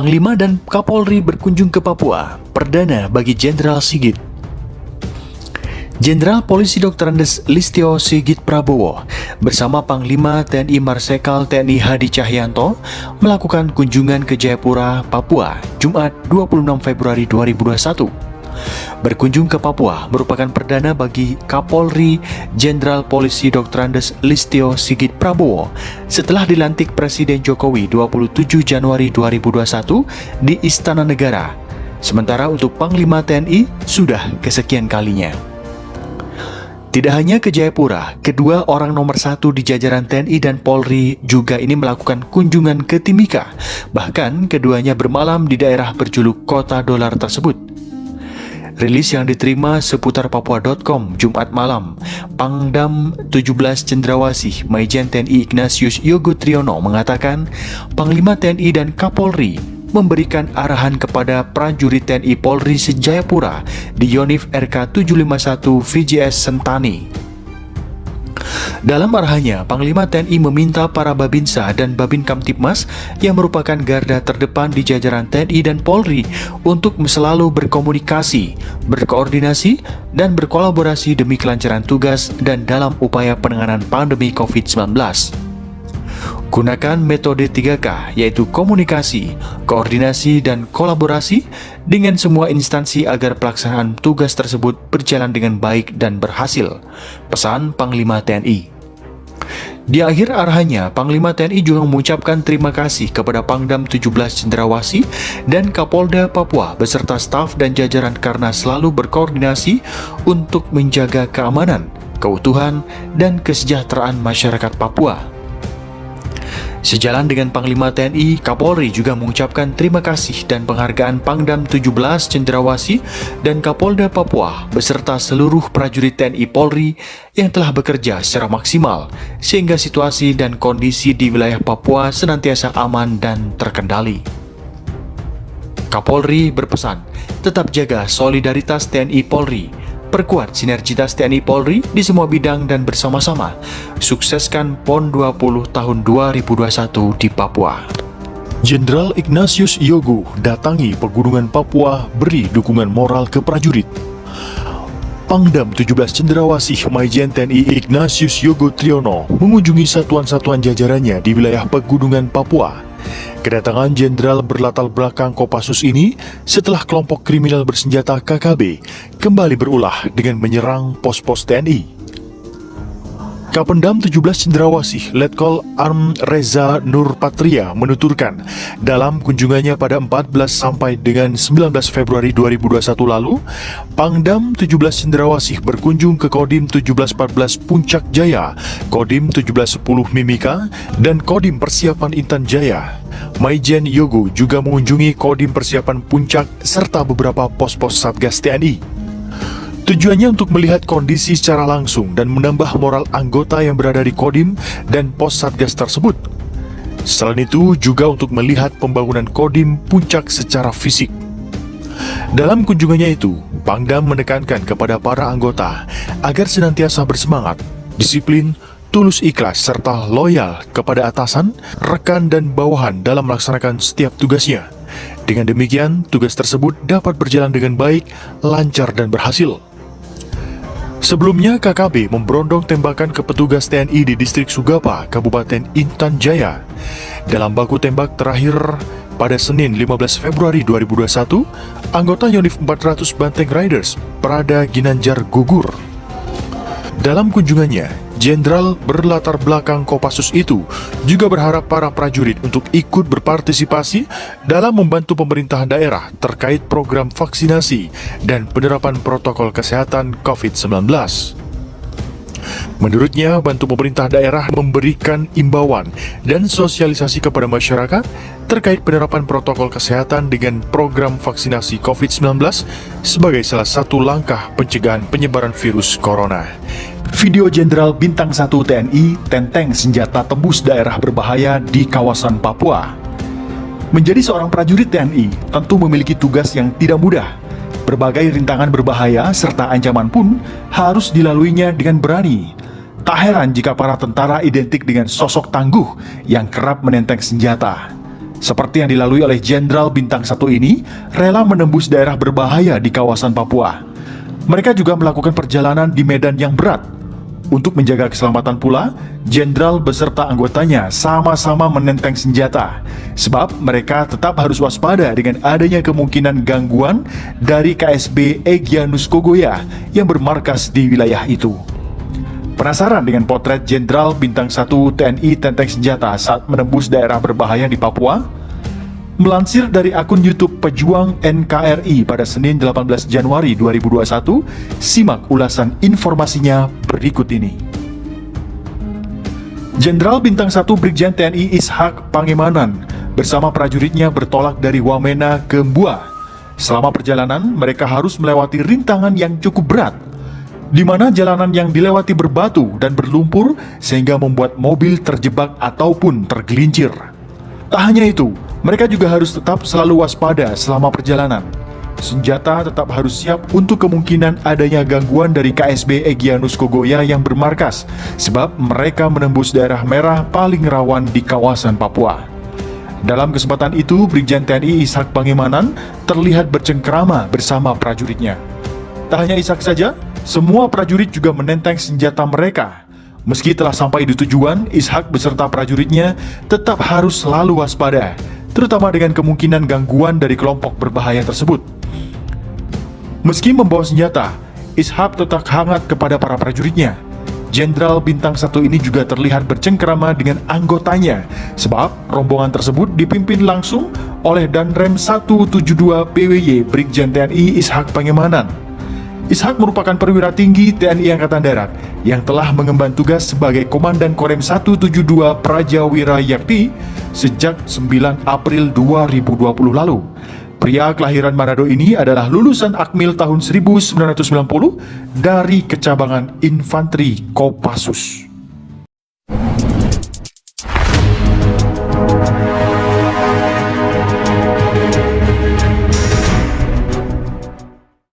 Panglima dan Kapolri berkunjung ke Papua, perdana bagi Jenderal Sigit. Jenderal Polisi Dr. Andes Listio Sigit Prabowo bersama Panglima TNI Marsikal TNI Hadi Cahyanto melakukan kunjungan ke Jayapura, Papua, Jumat 26 Februari 2021. Berkunjung ke Papua merupakan perdana bagi Kapolri Jenderal Polisi Dr. Andes Listio Sigit Prabowo setelah dilantik Presiden Jokowi 27 Januari 2021 di Istana Negara. Sementara untuk Panglima TNI sudah kesekian kalinya. Tidak hanya ke Jayapura, kedua orang nomor satu di jajaran TNI dan Polri juga ini melakukan kunjungan ke Timika. Bahkan keduanya bermalam di daerah berjuluk Kota Dolar tersebut. Rilis yang diterima seputar Papua.com Jumat malam, Pangdam 17 Cendrawasih Maijen TNI Ignatius Yogo Triyono mengatakan Panglima TNI dan Kapolri memberikan arahan kepada prajurit TNI Polri se-Jayapura di Yonif RK 751 VJS Sentani. Dalam arahannya, Panglima TNI meminta para Babinsa dan Babin Kamtipmas yang merupakan garda terdepan di jajaran TNI dan Polri untuk selalu berkomunikasi, berkoordinasi, dan berkolaborasi demi kelancaran tugas dan dalam upaya penanganan pandemi COVID-19. Gunakan metode 3K, yaitu komunikasi, koordinasi, dan kolaborasi dengan semua instansi agar pelaksanaan tugas tersebut berjalan dengan baik dan berhasil. Pesan Panglima TNI. Di akhir arahannya, Panglima TNI juga mengucapkan terima kasih kepada Pangdam 17 Cendrawasih dan Kapolda Papua beserta staf dan jajaran karena selalu berkoordinasi untuk menjaga keamanan, keutuhan, dan kesejahteraan masyarakat Papua. Sejalan dengan Panglima TNI, Kapolri juga mengucapkan terima kasih dan penghargaan Pangdam 17 Cendrawasih dan Kapolda Papua beserta seluruh prajurit TNI Polri yang telah bekerja secara maksimal sehingga situasi dan kondisi di wilayah Papua senantiasa aman dan terkendali. Kapolri berpesan, tetap jaga solidaritas TNI Polri, perkuat sinergitas TNI Polri di semua bidang dan bersama-sama sukseskan PON 20 tahun 2021 di Papua. Jenderal Ignatius Yogo datangi Pegunungan Papua beri dukungan moral ke prajurit. Pangdam 17 Cendrawasih Maijen TNI Ignatius Yogo Triyono mengunjungi satuan-satuan jajarannya di wilayah Pegunungan Papua. Kedatangan jenderal berlatar belakang Kopassus ini setelah kelompok kriminal bersenjata KKB kembali berulah dengan menyerang pos-pos TNI. Kapendam 17 Cendrawasih Letkol Arm Reza Nur Patria menuturkan dalam kunjungannya pada 14 sampai dengan 19 Februari 2021 lalu, Pangdam 17 Cendrawasih berkunjung ke Kodim 1714 Puncak Jaya, Kodim 1710 Mimika, dan Kodim Persiapan Intan Jaya. Maijen Yogo juga mengunjungi Kodim Persiapan Puncak serta beberapa pos-pos Satgas TNI. Tujuannya untuk melihat kondisi secara langsung dan menambah moral anggota yang berada di Kodim dan pos Satgas tersebut. Selain itu juga untuk melihat pembangunan Kodim Puncak secara fisik. Dalam kunjungannya itu, Pangdam menekankan kepada para anggota agar senantiasa bersemangat, disiplin, tulus ikhlas, serta loyal kepada atasan, rekan, dan bawahan dalam melaksanakan setiap tugasnya. Dengan demikian, tugas tersebut dapat berjalan dengan baik, lancar, dan berhasil. Sebelumnya, KKB memberondong tembakan ke petugas TNI di distrik Sugapa, Kabupaten Intan Jaya. Dalam baku tembak terakhir pada Senin 15 Februari 2021, anggota Yonif 400 Banteng Riders, Prada Ginanjar gugur. Dalam kunjungannya, jenderal berlatar belakang Kopassus itu juga berharap para prajurit untuk ikut berpartisipasi dalam membantu pemerintahan daerah terkait program vaksinasi dan penerapan protokol kesehatan COVID-19. Menurutnya, bantu pemerintah daerah memberikan imbauan dan sosialisasi kepada masyarakat terkait penerapan protokol kesehatan dengan program vaksinasi COVID-19 sebagai salah satu langkah pencegahan penyebaran virus corona. Video Jenderal Bintang 1 TNI tenteng senjata tembus daerah berbahaya di kawasan Papua. Menjadi seorang prajurit TNI tentu memiliki tugas yang tidak mudah. Berbagai rintangan berbahaya serta ancaman pun harus dilaluinya dengan berani. Tak heran jika para tentara identik dengan sosok tangguh yang kerap menenteng senjata. seperti yang dilalui oleh Jenderal Bintang 1 ini, rela menembus daerah berbahaya di kawasan Papua. Mereka juga melakukan perjalanan di medan yang berat. Untuk menjaga keselamatan pula, Jenderal beserta anggotanya sama-sama menenteng senjata, sebab mereka tetap harus waspada dengan adanya kemungkinan gangguan dari KSB Egyanus Kogoya yang bermarkas di wilayah itu. Penasaran dengan potret Jenderal Bintang 1 TNI Tenteng Senjata saat menembus daerah berbahaya di Papua? Melansir dari akun YouTube Pejuang NKRI pada Senin 18 Januari 2021, simak ulasan informasinya berikut ini. Jenderal Bintang 1 Brigjen TNI Ishak Pangemanan bersama prajuritnya bertolak dari Wamena ke Mbua. Selama perjalanan, mereka harus melewati rintangan yang cukup berat, di mana jalanan yang dilewati berbatu dan berlumpur sehingga membuat mobil terjebak ataupun tergelincir. Tak hanya itu, mereka juga harus tetap selalu waspada selama perjalanan. Senjata tetap harus siap untuk kemungkinan adanya gangguan dari KSB Egyanus Kogoya yang bermarkas, sebab mereka menembus daerah merah paling rawan di kawasan Papua. Dalam kesempatan itu, Brigjen TNI Ishak Pangemanan terlihat bercengkrama bersama prajuritnya. Tak hanya Ishak saja, semua prajurit juga menenteng senjata mereka. Meski telah sampai di tujuan, Ishak beserta prajuritnya tetap harus selalu waspada, terutama dengan kemungkinan gangguan dari kelompok berbahaya tersebut. Meski membawa senjata, Ishak tetap hangat kepada para prajuritnya. Jenderal Bintang 1 ini juga terlihat bercengkrama dengan anggotanya, sebab rombongan tersebut dipimpin langsung oleh Danrem 172 PWY Brigjen TNI Ishak Pangemanan. Ishak merupakan perwira tinggi TNI Angkatan Darat yang telah mengemban tugas sebagai Komandan Korem 172 Prajawira Yakti sejak 9 April 2020 lalu. Pria kelahiran Manado ini adalah lulusan Akmil tahun 1990 dari Kecabangan Infanteri Kopassus.